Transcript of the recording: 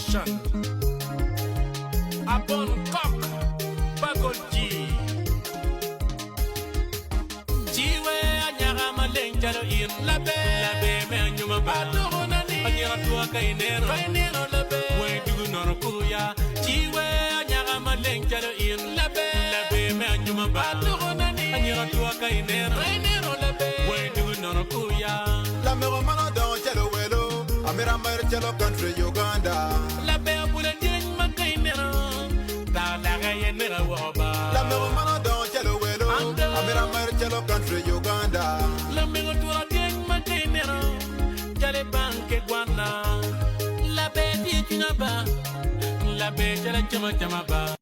Production. Abon Kok Bagolji. Jiwe anyara malenjalo in labe me nyuma balo nani. Anyara tua kainero labe. We du noro kuya. Jiwe anyara malenjalo in labe me nyuma balo nani. Anyara tua kainero labe. We du noro kuya. La mero mano don chelo welo, amera mer chelo country Uganda. La belle boule ding makainero, ta la gayenera woba. La mero mano don chelo welo, amera mer chelo country Uganda. La mero tura ding makainero, jale banke guana. La belle di chingaba, la belle jala chama chama ba.